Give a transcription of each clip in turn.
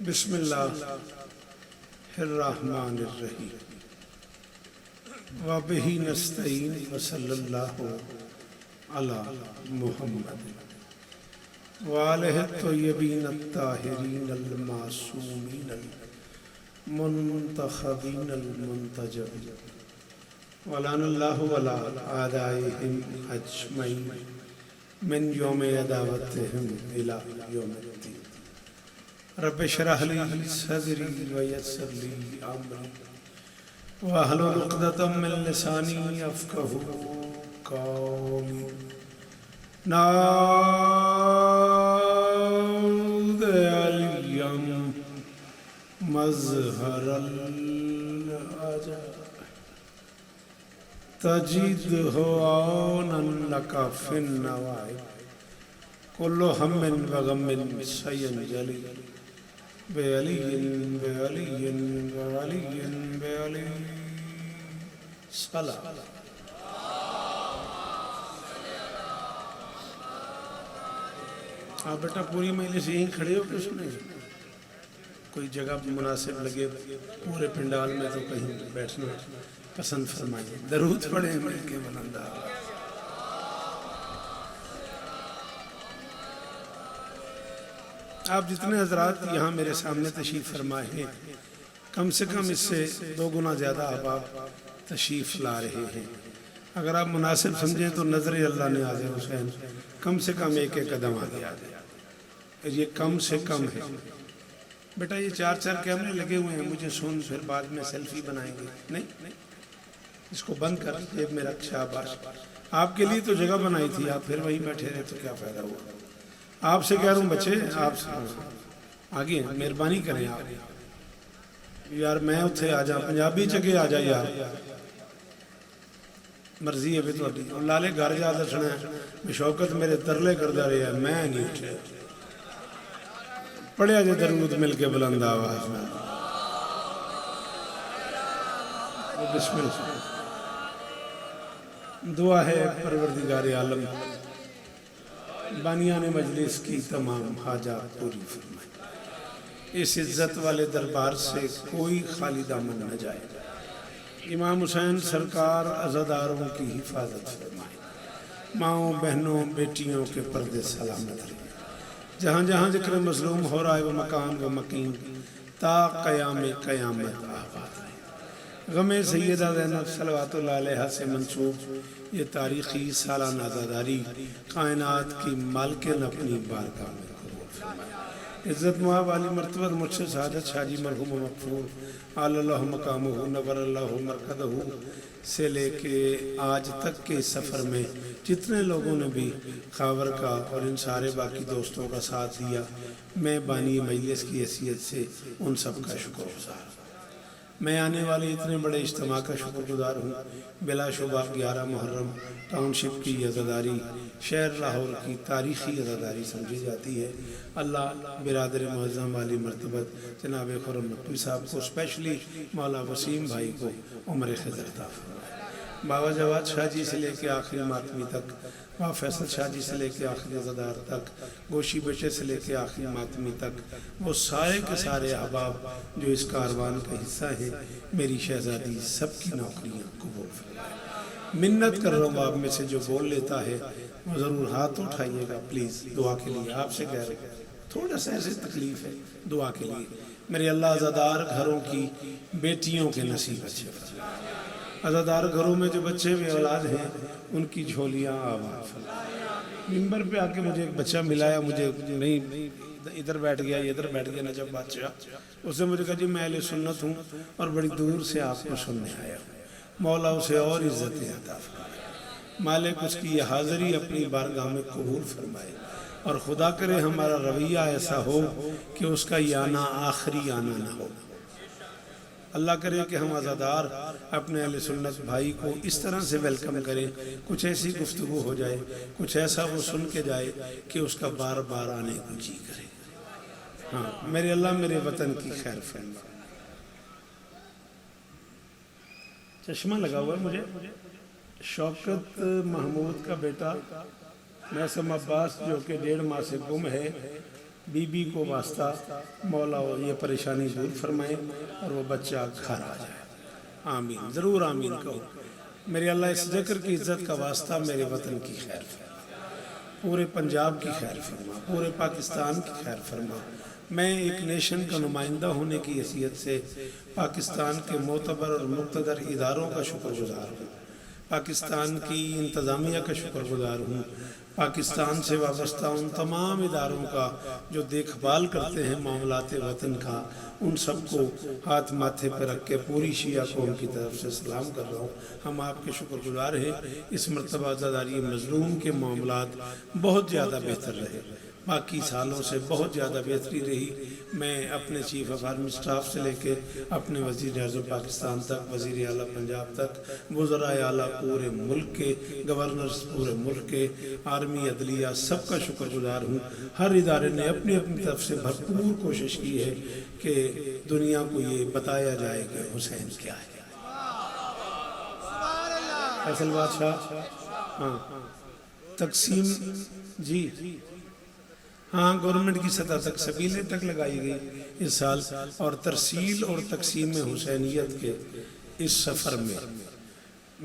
बिस्मिल्लाहिर्रहमानिर्रहीम व बिही नस्तईन व सल्लल्लाहु अला मुहम्मद व आलिहि तय्यबीन अत्ताहिरीन अल मासूमीन अल मुंतखबीन अल मुंतजबीन व लअनल्लाहु अला आदाइहिम अजमईन मिन यौम अदावतिहिम इला यौमिद्दीन। रब्बि इश्रह ली सदरी व यस्सिर ली अमरी वहलुल उक़दतम मिन लिसानी यफ़क़हू क़ौली। नाऊद अलियम मज़हरल अजा तजिदहु औनन लका फिन नवाइब कुल्लु हम्मिन व गम्मिन सयंजली बेअलियिन बेअलियिन बेअलियिन बेअली सलाम। आप बेटा पूरी महीने से यहीं खड़े हो, कुछ नहीं कोई जगह मुनासिब लगे पूरे पंडाल में तो कहीं बैठना पसंद फरमाइए। दरूद पढ़े मिलके बुलंदा। आप जितने हजरात यहाँ मेरे सामने तशरीफ़ फरमाए हैं, कम से कम इससे 2 गुना ज़्यादा आप तशरीफ़ ला रहे हैं। अगर आप मुनासिब समझें तो नज़र अल्लाह ने आज़े हुसैन कम से कम एक कदम आगे आ गया। ये कम से कम है बेटा। ये 4 कैमरे लगे हुए हैं, मुझे सुन फिर बाद में सेल्फी बनाएंगे। नहीं, इसको बंद कर, जेब में रख। शाबाश, आपके लिए तो जगह बनाई थी, आप फिर वहीं बैठे रहे तो क्या फ़ायदा हुआ। आपसे कह रहा हूँ बच्चे, आप आगे मेहरबानी करें आप। यार मैं उत्थे आ जा, पंजाबी चगे आ जा यार, मर्जी है भी थोड़ी। और लाले घर जा दसना है शौकत मेरे तरले करता रहा, मैं नहीं उठे। पढ़िया जे दरूद मिल के बुलंद आवाज में। बिस्मिल्लाह। दुआ है परवरदिगार आलम बानियाने मजलिस की तमाम हाजात पूरी फरमाए। इस इज्जत वाले दरबार से कोई खाली दामन न जाए। इमाम हुसैन सरकार अज़ादारों की हिफाजत फरमाए। माओं बहनों बेटियों के पर्दे सलामत रहे। जहाँ जहाँ जिक्र मज़लूम हो रहा है वो मकान व मकीन ता क़याम क़यामत आबाद रहे। गमे सैयदा ज़ैनब सल्लल्लाहु अलैहा से मंसूब ये तारीख़ी सालाना आज़ादारी कायनात की मालकिन अपनी बारगाह में कबूल फरमाए। इज़्ज़त मुआब वाली मर्तबत मुझसे सादत शाजी मरहूम मग़फ़ूर आलल्लाहु मक़ामुहु नव्वरल्लाहु मरक़दहु से लेके आज तक के सफ़र में जितने लोगों ने भी खावर का और इन सारे बाकी दोस्तों का साथ दिया, मैं बानी मजलिस की हैसियत से उन सब का शुक्रगुज़ार। मैं आने वाले इतने बड़े इज्तिमा का शुक्रगुज़ार हूँ। बिलाशुबा 11 मुहर्रम टाउनशिप की अज़ादारी शहर लाहौर की तारीख़ी अज़ादारी समझी जाती है। अल्लाह बिरादर मुअज़्ज़म वाली मर्तबत जनाब खुर्रम नकवी साहब को, स्पेशली मौला वसीम भाई को उम्र ख़िज़र अता फरमाए। बाबा जवाद शाह जी से लेके आखिरी मातमी तक, बाबा फैसल शाह जी से लेके आखिरी अज़ादार तक, गोशी बेटे से लेके आखिरी मातमी तक, वो सारे के सारे अहबाब जो इस कारवान का हिस्सा है, मेरी शहज़ादी सबकी नौकरियाँ कबूल फरमाए। मिन्नत कर रहा हूँ, आप में से जो बोल लेता है वो ज़रूर हाथ उठाइएगा प्लीज़, दुआ के लिए। आपसे कह रहे थोड़ा सा ऐसे तकलीफ़ है, दुआ के लिए। मेरे अल्लाह अज़ादार घरों की बेटियों के नसीब अच्छे फरमाए। अज़ादार घरों में जो बच्चे भी औलाद हैं उनकी झोलियाँ आबाद फरमाए। मिंबर पे आके मुझे एक बच्चा मिलाया, मुझे नहीं इधर बैठ गया, इधर बैठ गया नजब बादशाह। उसने मुझे कहा जी मैं अहले सुन्नत हूँ और बड़ी दूर से आपको सुनने आया हूँ। मौला उसे और इज़्ज़तें अता फरमाए। मालिक उसकी हाज़िरी अपनी बारगाह में कबूल फरमाए और खुदा करे हमारा रवैया ऐसा हो कि उसका ये आना आखिरी आना ना हो। अल्लाह करे कि हम आज़ादार अपने अहले सुन्नत भाई को इस तरह से वेलकम करें, कुछ ऐसी गुफ्तगू हो जाए, कुछ ऐसा वो सुन के जाए कि उसका बार बार आने को जी करे। हाँ मेरे अल्लाह मेरे वतन की खैर फरमा। चश्मा लगा हुआ है मुझे। शौकत महमूद का बेटा मैसम अब्बास जो कि 1.5 माह से गुम है, बीबी को वास्ता मौला वो ये परेशानी दूर फरमाए और वो बच्चा घर आ जाए। आमीन, ज़रूर आमीन कहो। मेरे अल्लाह इस ज़िक्र की इज़्ज़त का वास्ता मेरे वतन की खैर फरमा, पूरे पंजाब की खैर फरमा, पूरे पाकिस्तान की खैर फरमा। मैं एक नेशन का नुमाइंदा होने की हैसियत से पाकिस्तान के मोतबर और मुक़्तदर इदारों का शुक्रगुज़ार हूँ, पाकिस्तान की इंतज़ामिया का शुक्रगुज़ार हूँ, पाकिस्तान से वाबस्ता उन तमाम इदारों का जो देखभाल करते हैं मामलात वतन का, उन सबको हाथ माथे पर रख के पूरी शिया कौम की तरफ से सलाम कर रहा हूँ। हम आपके शुक्रगुज़ार हैं। इस मरतबा अज़ादारी मज़लूम के मामलात बहुत ज़्यादा बेहतर रहे, बाकी सालों से बहुत ज़्यादा बेहतरी रही। मैं अपने चीफ ऑफ आर्मी स्टाफ से लेके अपने वज़ीर आज़म पाकिस्तान तक, वज़ीर आला पंजाब तक, वज़राए आला पूरे मुल्क के, गवर्नर्स पूरे मुल्क के, आर्मी अदलिया सबका शुक्रगुज़ार हूँ। हर इदारे ने अपनी अपनी तरफ से भरपूर कोशिश की है कि दुनिया को ये बताया जाए कि हुसैन क्या है। फैसल बादशाह, हाँ तकसीम जी, हाँ गवर्नमेंट की सतह तक सबीलें तक लगाई गई इस साल, और तरसील और तकसीम हुसैनियत के इस सफ़र में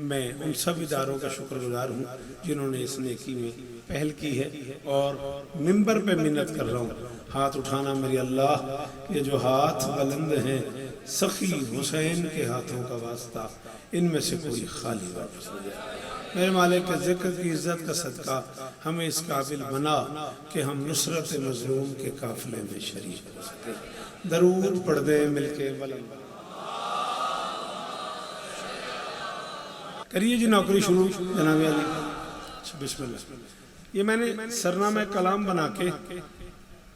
मैं उन सब इदारों का शुक्रगुज़ार हूँ जिन्होंने इस नेकी में पहल की है। और मिंबर पे मिन्नत कर रहा हूँ, हाथ उठाना मेरे अल्लाह, ये जो हाथ बुलंद हैं सखी हुसैन के हाथों का वास्ता, इनमें से कोई खाली वापस न जाए। मेरे मालिक के ज़िक्र की इज़्ज़त का सदका हमें इस काबिल बना कि हम नुसरत मज़लूम के काफ़िले में शरीक हो सके। दरूद पढ़ दे मिलके बुलंद करिए जी। नौकरी शुरू जनाब अली, बिस्मिल्लाह। ये मैंने सरनामा कलाम बना के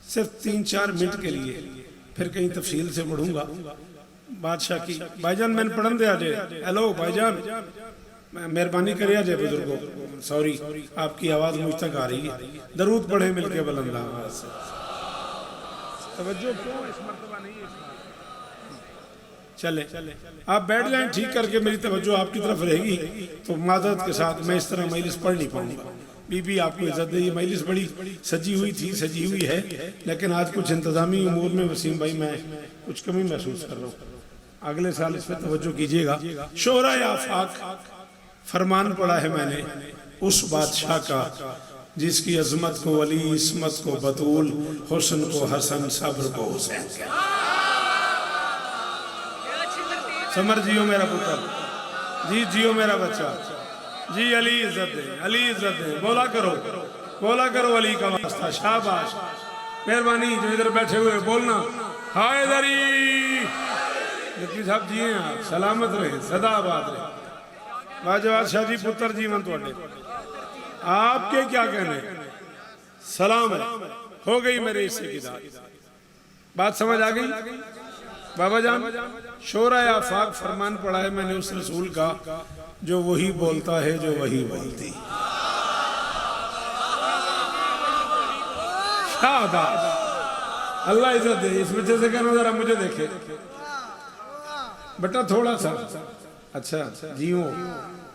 सिर्फ 3-4 मिनट के लिए, फिर कहीं तफसील से पढ़ूंगा बादशाह की। भाईजान मैंने पढ़न दिया जे, हेलो भाईजान मेहरबानी करिए जे बुजुर्गों, सॉरी आपकी आवाज़ मुझ तक आ रही है। दरूद पढ़े मिलके बुलंद आवाज़ से। तवज्जो क्यों इस मर्तबा नहीं है? चले आप बैठ जाएं ठीक करके, मेरी तवज्जो आपकी तरफ रहेगी तो मादत के साथ मैं इस तरह मजलिस पढ़ नहीं पाऊंगा। बीबी आपको इज्जत दे, ये मजलिस बड़ी सजी हुई थी, सजी हुई है, लेकिन आज कुछ इंतजामी उमूर में वसीम भाई मैं कुछ कमी महसूस कर रहा हूँ। अगले साल इस पर तवज्जो कीजिएगा। शोहरा आफाक फरमान पढ़ा है मैंने उस बादशाह का जिसकी अजमत को अली, इस्मत को बतूल, हुस्न को हसन, सब्र को हुसैन। समर जियो मेरा पुत्र, जी जियो मेरा बच्चा, जी अली इज्जत दे, अली इज्जत दे, बोला करो अली का वास्ता। शाबाश, मेहरबानी जो इधर बैठे हुए बोलना हायदरी। जबकि साहब जी हैं आप, सलामत रहे, सदाबाद रहे। बाजवाद शाह जी पुत्र जीवन तोड़े, आपके क्या कहने, सलाम है। हो गई मेरे हिस्से की बात समझ आ गई बाबा जान। शोरा आफाक फरमान पढ़ा है मैंने उस रसूल का जो वही बोलता है जो वही बोलती। अल्लाह इज्जत दे। इस बच्चे से कहना जरा मुझे देखे बेटा थोड़ा सा। अच्छा जियो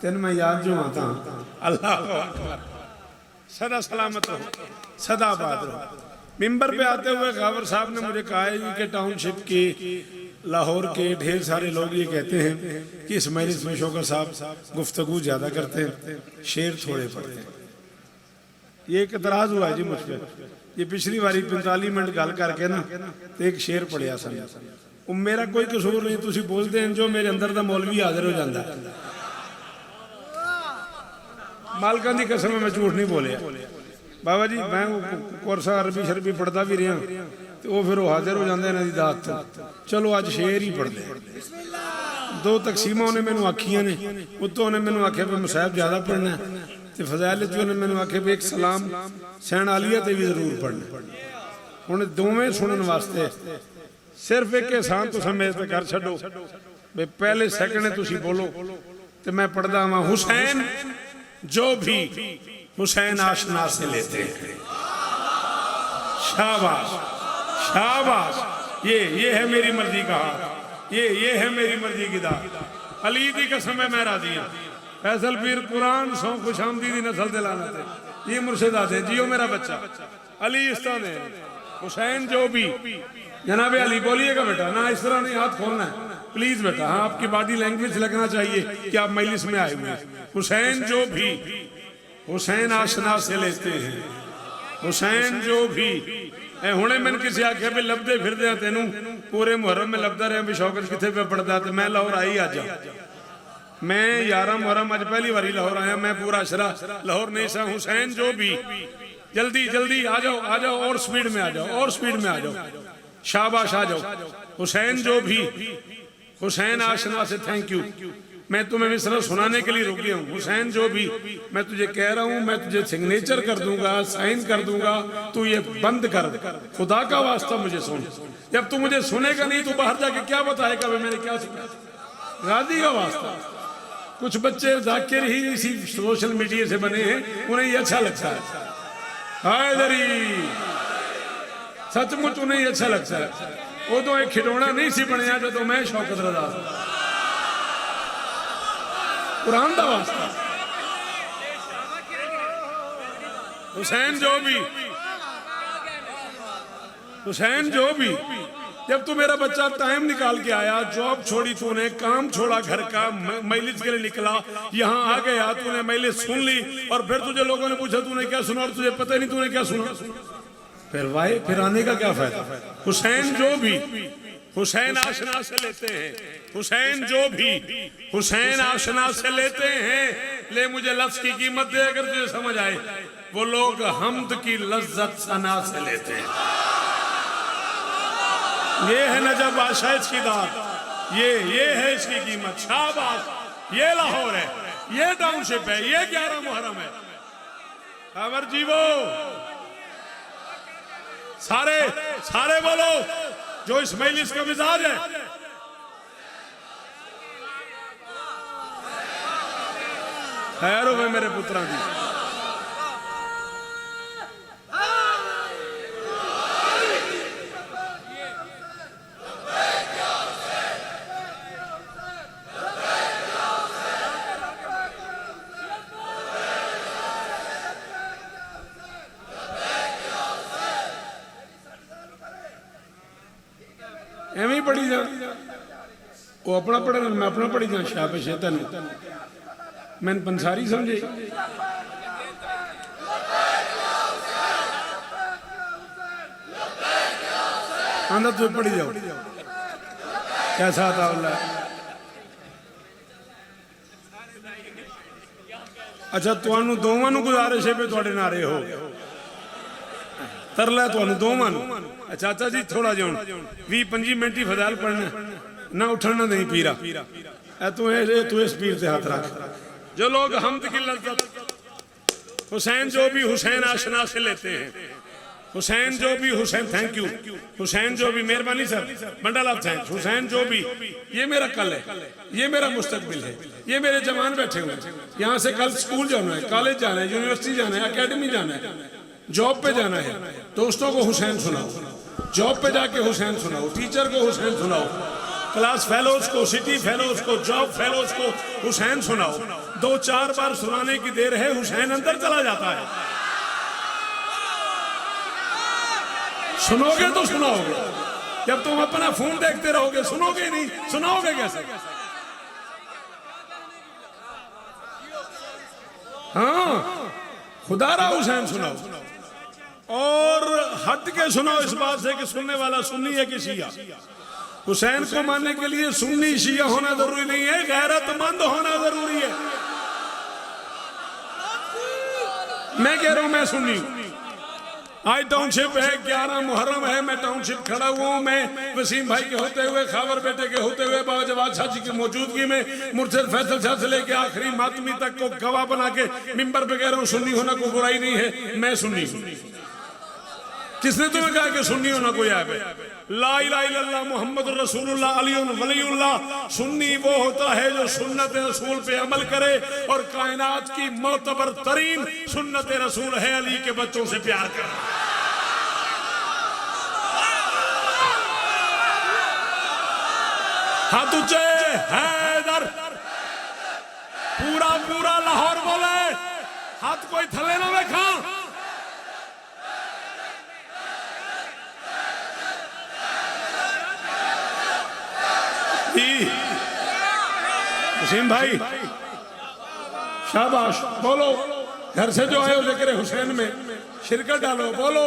तेन मैं याद जो आता हूँ। अल्लाह सदा सलामत रहो, सदा आबाद रहो। मिंबर पे आते हुए गावर साहब ने मुझे कहा है कि टाउनशिप के, लाहौर के ढेर सारे लोग ये कहते हैं कि इस मजलिस में शौकत साहब गुफ्तगू ज़्यादा करते हैं, शेर थोड़े पढ़ते हैं। ये एक एतराज़ हुआ है जी मुझ पर। ये पिछली बारी 45 मिनट गल करके ना तो एक शेर पढ़िया सन। मेरा कोई कसूर नहीं, तुसी बोलते हैं जो मेरे अंदर दा मौलवी हाजिर हो जाता है। मालका की कसम मैं झूठ नहीं बोलिया बाबा जी। मैं कोर्सा अरबी शरबी पढ़ता भी रहा तो वो फिर हाजिर हो जाते इन्हों की दात तो। चलो अज शेर ही पढ़ते। 2 तकसीमा उन्हें मैनू आखिया ने, उत्तों उन्हें मैनू आख्या भी मुसाहब ज़्यादा पढ़ना तो फजैल उन्हें मैनू आख्या भी एक सलाम सैन आलिया तो भी जरूर पढ़ना। हूँ दोवें सुनने वास्ते सिर्फ एक एहसान तुम मेरे ते कर छो भी पहले सैकंड तुम बोलो तो मैं पढ़दा वा। हुसैन जो भी हुसैन आशना से लेते हैं। शाबाश शाबाश, ये है मेरी मर्जी का हाथ, ये है मेरी मर्जी की दात। अली दी कसम है मैं राजी हूं। फैसल पीर कुरान सौ खुशामदी दी नस्ल दिलाना थे। ये मुर्शिद आते जियो मेरा बच्चा अली इस्ता ने हुसैन जो भी। जनाबे अली बोलिएगा बेटा, ना इस तरह नहीं हाथ खोलना है प्लीज बेटा। हाँ, आपकी बॉडी लैंग्वेज लगना चाहिए कि आप मजलिस में आए हुए हैं। हुसैन जो भी, हुसैन आशना से लेते हैं, हुसैन जो भी। हुणे मैंने किसी आख्या भी लभदे फिरदे तेनू पूरे मुहर्रम में लभदा रहा भी शौकत किथे पे पड़दा, तो मैं लाहौर आई अज। मैं 11 मुहर्रम अज पहली बारी लाहौर आया, मैं पूरा अशरा लाहौर नहीं सा। हुसैन जो भी, जल्दी जल्दी आ जाओ, आ जाओ, और स्पीड में आ जाओ, और स्पीड में आ जाओ, शाबाश आ जाओ। हुसैन जो भी, हुसैन आशना से थैंक यू। मैं तुम्हें मिसरा सुनाने के लिए रुक गया हूँ। हुसैन जो भी, मैं तुझे कह रहा हूँ, मैं तुझे सिग्नेचर कर दूंगा, साइन कर दूंगा, तू ये बंद कर, खुदा का वास्ता मुझे सुन। जब तू मुझे सुनेगा नहीं तो बाहर जाके क्या बताएगा वे मैंने क्या सुना। गादी का वास्ता। कुछ बच्चे जाकिर ही इसी सोशल मीडिया से बने हैं, उन्हें ये अच्छा लगता है। हायदरी सचमुच उन्हें अच्छा लगता है। वो तो एक खिलौना नहीं सी बनया तो मैं शौकत रजा कुरान दा वास्ता। हुसैन जो भी, हुसैन जो भी, जब तू मेरा बच्चा टाइम निकाल के आया, जॉब छोड़ी तूने, काम छोड़ा घर का, मजलिस के लिए निकला, यहाँ आ गया, तूने मजलिस सुन ली और फिर तुझे लोगों ने पूछा तूने क्या सुना और तुझे पता नहीं तूने क्या सुना, फिर वाई फिर आने का क्या फायदा। हुसैन जो भी, हुसैन आशना से लेते हैं, हुसैन जो भी, हुसैन आशना से लेते हैं। ले मुझे लफ्ज की कीमत दे अगर तुझे समझ आए। वो लोग हम्द की लज्जत सना से लेते हैं। ये है नजब बादशाह इसकी दात, ये है इसकी कीमत। शाबाश, ये लाहौर है, ये टाउनशिप है, ये 11 मुहर्रम है। खबर जीवो सारे सारे बोलो जो इस मजलिस का मिजाज है। खैर हो मेरे पुत्रा जी। एवं ही पढ़ी जा, वो अपना पढ़े मैं अपना पढ़ी जा। शाह पे शेतन मैंने पंसारी समझे। आंदा तू पढ़ी जाओ कैसा था अल्लाह। अच्छा तुहानू दोवां नू गुजारिश है भी तुहाडे नारे हो तरला तुहानू दोवां नू। चाचा जी थोड़ा जो 20-25 मिनट ही फजाल पढ़ना ना, उठना नहीं पीरा। तू इस पीर से हाथ रख। जो लोग हमद की लज्जत, हुसैन जो भी, हुसैन आशना से लेते हैं। हुसैन जो भी, हुसैन थैंक यू। हुसैन जो भी, मेहरबानी sir, bundle of thanks. Hussain जो भी, ये मेरा कल है, ये मेरा मुस्तकबिल है, ये मेरे जवान बैठे हुए हैं। यहाँ से कल स्कूल जाना है, कॉलेज जाना है, यूनिवर्सिटी जाना है, अकेडमी जाना है, जॉब पे जाना है। दोस्तों को हुसैन सुनाओ, जॉब पे जाके हुसैन सुनाओ, टीचर को हुसैन सुनाओ, क्लास फेलोज को, सिटी फेलोज को, जॉब फेलोज को हुसैन सुनाओ। 2-4 बार सुनाने की देर है, हुसैन अंदर चला जाता है। सुनोगे तो सुनाओगे, जब तुम अपना फोन देखते रहोगे सुनोगे नहीं, सुनाओगे कैसे। हाँ खुदारा हुसैन सुनाओ और हट के सुनाओ इस बात से कि सुनने वाला सुन्नी है कि शिया। हुसैन को मानने के लिए सुन्नी शिया होना जरूरी नहीं है, गैरतमंद होना जरूरी है। मैं कह रहा हूं मैं सुन्नी हूं। आज टाउनशिप है, 11 मुहर्रम है, मैं टाउनशिप खड़ा हुआ हूँ। मैं वसीम भाई के होते हुए, खावर बेटे के होते हुए, बाबा जवाद शाह जी की मौजूदगी में मुर्शिद फैसल शाह से लेके आखिरी मातमी तक को गवाह बना के मिंबर पे कह रहा हूँ सुन्नी होना कोई बुराई नहीं है, मैं सुन्नी हूं। किसने तुम्हें कहा कि सुन्नी होना कोई ऐब है? ला इलाहा इल्लल्लाह मुहम्मद रसूलुल्लाह अलीउन वलीउल्लाह। सुन्नी वो होता है जो सुन्नत रसूल पे अमल करे, और कायनात की मोतबर तरीन सुन्नत रसूल है अली के बच्चों से प्यार कर। हाथ ऊंचे, हैदर, पूरा पूरा लाहौर बोले, हाथ कोई थले ना देखा। जी वसीम भाई शाबाश, बोलो घर से जो आए हो जिक्र हुसैन में शिरकत डालो, बोलो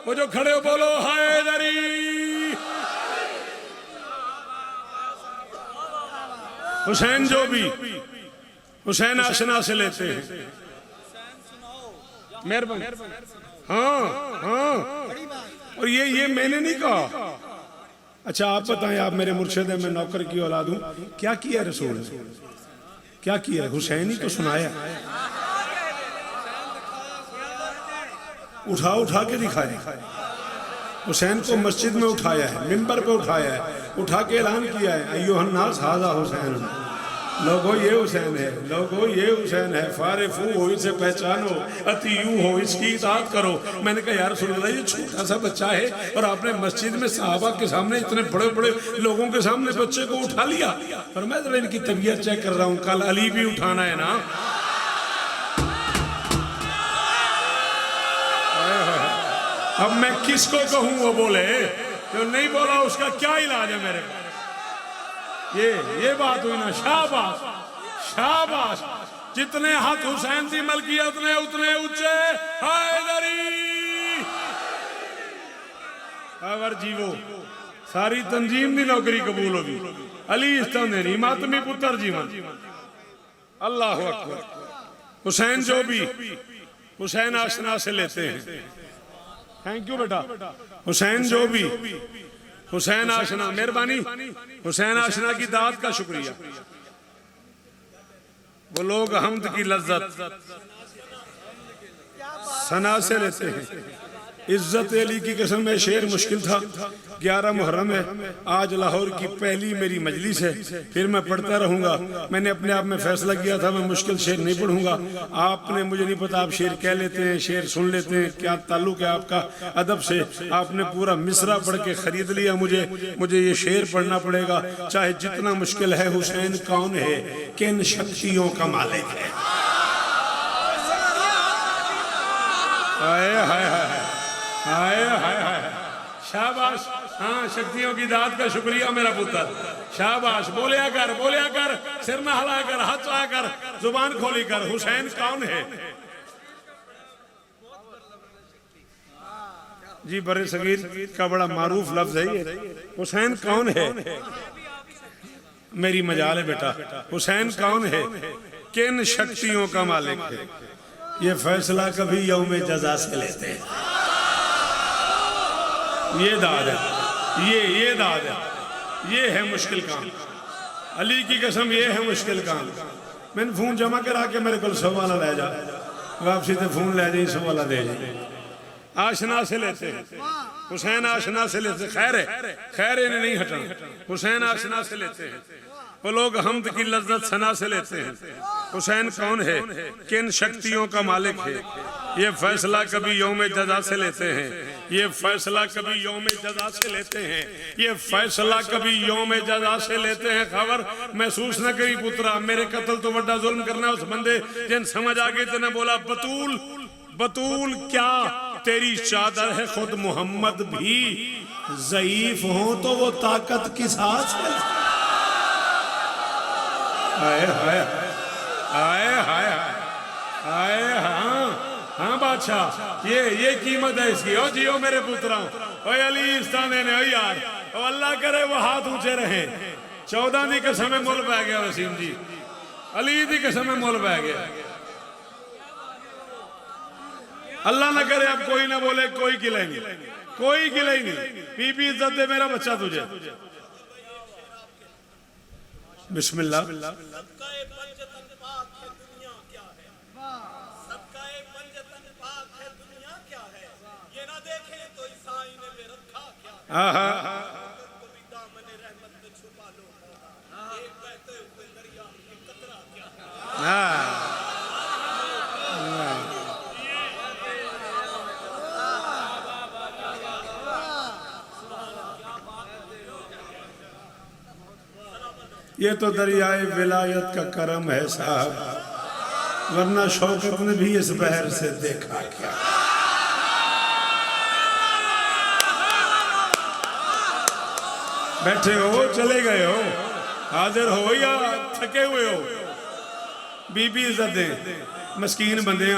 वो जो खड़े हो बोलो हैदरी। हुसैन जो भी हुसैन आशना से लेते हैं, मेहरबानी। हाँ हाँ, और ये मैंने नहीं कहा। अच्छा आप बताएं, आप मेरे मुर्शिद हैं, मैं नौकर की औलाद हूं, क्या किया रसूल ने, क्या किया? हुसैन ही तो सुनाया, उठा उठा के दिखाया। हुसैन को मस्जिद में उठाया है, मिंबर पे उठाया है, उठा के ऐलान किया है अय्युहन्नास हाज़ा हुसैन, लोगो ये हुसैन है, लोगो ये हुसैन है, फारिफू हो इसे पहचानो, अतीयू हो इसकी इताअत करो। मैंने कहा यार रसूल अल्लाह ये छोटा सा बच्चा है और आपने मस्जिद में सहाबा के सामने इतने बड़े बड़े लोगों के सामने बच्चे को उठा लिया। और मैं तो इनकी तबीयत चेक कर रहा हूँ, कल अली भी उठाना है ना। अब मैं किसको कहूँ वो बोले, जो नहीं बोला उसका क्या इलाज है मेरे पास। ये बात हुई ना। शाबाश शाबाश, जितने हाथ हुसैन से मल किया उतने उतने ऊंचे हैदरी। अगर जीवो सारी तंजीम की नौकरी कबूल होगी। अली इस्तानी मातमी पुत्र जीवन। अल्लाह अकबर। हुसैन जो भी हुसैन आशना से लेते हैं। थैंक यू बेटा। हुसैन जो भी हुसैन आशना, मेहरबानी। हुसैन आशना की दात का शुक्रिया। वो लोग हमद की लज्जत सना से लेते हैं। इज्जत अली की कसम में शेर मुश्किल था। 11 मुहर्रम है, आज लाहौर की पहली मेरी मजलिस है, फिर मैं पढ़ता रहूंगा। मैंने अपने आप में फैसला किया था मैं मुश्किल शेर नहीं पढ़ूंगा। आपने, मुझे नहीं पता आप शेर कह लेते हैं, शेर सुन लेते हैं, क्या ताल्लुक है आपका अदब से। आपने पूरा मिसरा पढ़ के खरीद लिया। मुझे ये शेर पढ़ना पड़ेगा, चाहे जितना मुश्किल है। हुसैन कौन है, किन शक्तियों का मालिक है। हाय हाय हाय हाय हाय हाय, शाबाश। हाँ, शक्तियों की दात का शुक्रिया मेरा पुत्र। शाबाश, बोलिया कर, सिर न हिला कर, हाथ चला कर, जुबान खोली कर। हुसैन कौन है जी? बड़े सगीर का बड़ा मारूफ लफ्ज है ये। हुसैन कौन है? मेरी मजाल है बेटा। हुसैन कौन है, किन शक्तियों का मालिक है? ये फैसला कभी यौम जज़ा से लेते हैं। ये दाद है, ये दाद है, ये है मुश्किल काम। अली की कसम ये है मुश्किल काम। मैंने फोन जमा करा के मेरे को 100 वाला ले जा, वापसी तो फोन ले जाए 100 वाला दे जाए। आशना से लेते हैं, हुसैन आशना से लेते। खैर इन्हें नहीं हटाना। हुसैन आशना से लेते हैं। वो लोग हमद की लज्जत सना से लेते हैं। हुसैन कौन है, किन शक्तियों का मालिक है? ये फैसला कभी यौम जज़ा से लेते हैं। ये फैसला कभी यौम जज़ा से लेते हैं। ये फैसला कभी यौम जज़ा से लेते हैं। खबर महसूस न करी पुत्रा, मेरे कत्ल तो बड़ा जुल्म करना उस बंदे जिन समझ आ गई। तेने बोला बतूल क्या तेरी चादर है, खुद मोहम्मद भी ज़ईफ हो तो वो ताकत किस हाथ से। हाय हाय हाय हाय हाय। हाँ बादशाह, ये कीमत है इसकी। ओ जियो मेरे पुत्रों, ओए अली इस्ताने ने, ओ यार, ओ अल्लाह करे वो हाथ ऊंचे रहे। 14 की कसम में मुल पै गया वसीम जी, अली की कसम में मुल पै गया। अल्लाह ना करे अब कोई ना बोले, कोई गिले नहीं। बीबी इज्जत दे मेरा बच्चा तुझे। बिस्मिल्लाह। ये तो दरियाए विलायत का करम है साहब, वरना शौकत ने भी इस बहर से देखा क्या। बैठे हो, चले गए हो, हाजिर हो या थके हुए हो? बीबी इज्जत दे, मस्कीन बंदे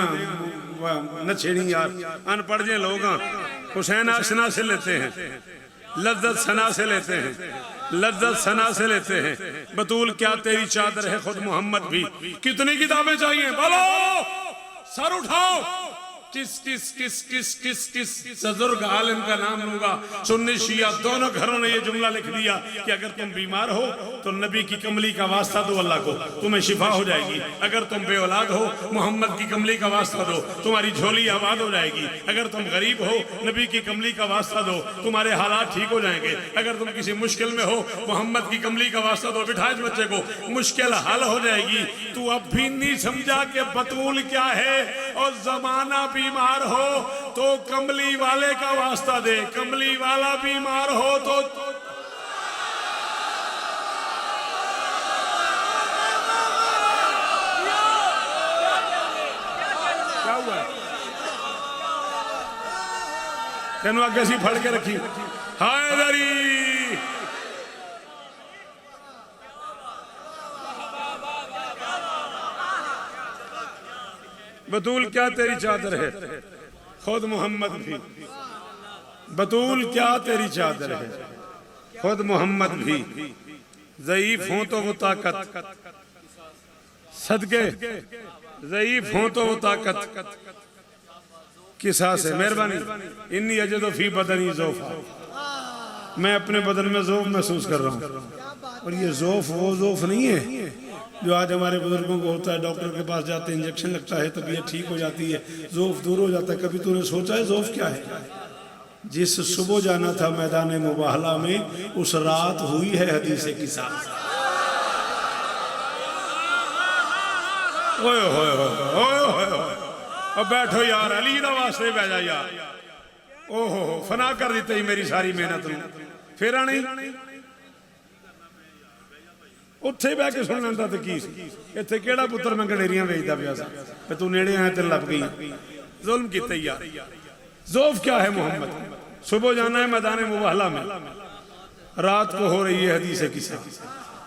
नछेड़ी यार, अनपढ़ जे लोग हुसैन आशना से लेते हैं, लज्जत सना से लेते हैं, लज्जत सना से लेते हैं। बतूल क्या तेरी चादर है, खुद मोहम्मद भी। कितनी किताबें चाहिए बोलो, सर उठाओ। किस किस किस किस किस किस बुजुर्ग आलिम का नाम लूंगा। सुन्नी शिया दोनों घरों ने ये जुमला लिख दिया कि अगर तुम बीमार हो तो नबी की कमली का वास्ता दो अल्लाह को, तुम्हें शिफा हो जाएगी। अगर तुम बेऔलाद हो, मोहम्मद की कमली का वास्ता दो, तुम्हारी झोली आबाद हो जाएगी। अगर तुम गरीब हो, नबी की कमली का वास्ता दो, तुम्हारे हालात ठीक हो जाएंगे। अगर तुम किसी मुश्किल में हो, मोहम्मद की कमली का वास्ता दो, बिठा इस बच्चे को, मुश्किल हल हो जाएगी। तू अब भी नहीं समझा कि बतूल क्या है, और जमाना बीमार हो तो कमली वाले का वास्ता दे, कमली वाला बीमार हो तो क्या हुआ? तेनों आगे सी फड़ के रखी हैदरी। बतूल क्या तेरी चादर है, खुद मोहम्मद भी। बतूल क्या तेरी चादर है, खुद मोहम्मद भी। ज़ईफ हो तो वो ताकत, सदके ज़ईफ हो तो वो ताकत किसा से मेहरबानी। इन्नी अजदो फी बदनी ज़ौफ़, मैं अपने बदन में ज़ौफ़ महसूस कर रहा हूँ। और ये ज़ौफ़ वो ज़ौफ़ नहीं है जो आज हमारे बुजुर्गों को होता है, डॉक्टर के पास जाते हैं, इंजेक्शन लगता है, तबीयत ठीक हो जाती है, ज़ौफ़ दूर हो जाता है। कभी तूने सोचा है ज़ौफ़ क्या है? जिस सुबह जाना था मैदान मुबाहला में, उस रात हुई है हदीस की साथ। ओए होए होए होए, अब बैठो यार, अली दा वास्ते बह जा यार। ओहो फना कर दी तेरी मेरी सारी मेहनत नूं, फिर आनी उत्थे बह के सुन लेंदा ते की सी। इत्थे केड़ा पुत्र मैं गडेरियां वेचदा पिया सा ते तू नेड़े आया ते लभ गई। जुल्म कीते यार। ज़ौफ़ क्या है मोहम्मद? सुबह जाना है मैदान मुबाहला में, रात को हो रही है हदीस किसा।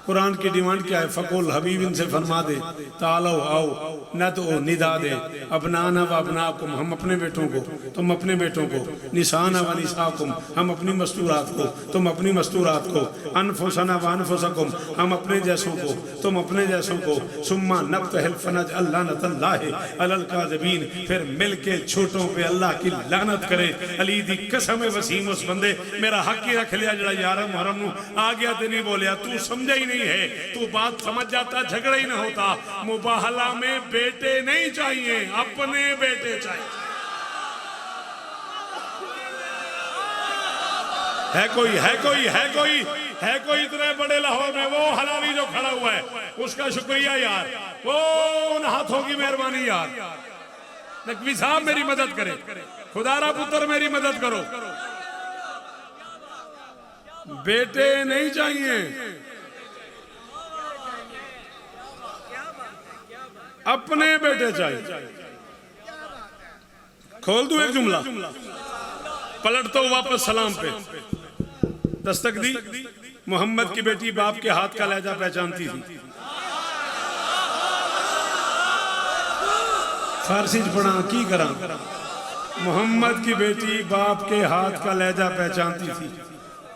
कुरान की डिमांड क्या है? फ़कुल हबीब इनसे फरमा दे, तालो आओ, न तो निदा दे, अपनाना व अपनाकुम, हम अपने बेटों को, तुम अपने बेटों को, निशाना व निसाकुम, हम अपनी मस्तूरात को, तुम अपनी मस्तूरात को, अनफुसना व अनफुसकुम, हम अपने जैसों को, तुम अपने जैसों को, सुम्मा नब्तहिल फनज अल्लानतल्लाहि अलल काज़िबीन, फिर मिल के छोटों पे अल्लाह की लानत करे। अली दी कसम वसीम, उस बंदे मेरा हक ही रख लिया जड़ा यार मुहर्रम नूं आ गया ते नहीं बोलिया। तू समझा ही नहीं है, तू बात समझ जाता झगड़ा ही ना होता। मुबाहला में बेटे नहीं चाहिए, अपने बेटे चाहिए। है कोई है कोई है कोई है कोई इतने बड़े लाहौर में वो हलाली जो खड़ा हुआ है, उसका शुक्रिया यार, वो उन हाथों की मेहरबानी यार। नकवी साहब मेरी मदद करे, खुदारा पुत्र मेरी मदद करो। बेटे नहीं चाहिए, अपने बेटे चाहिए। खोल दूं एक जुमला, पलट तो वापस सलाम पे। दस्तक दी, मोहम्मद की बेटी बाप के हाथ का लहजा पहचानती थी। फारसी पढ़ा की करा। मोहम्मद की बेटी बाप के हाथ का लहजा पहचानती थी।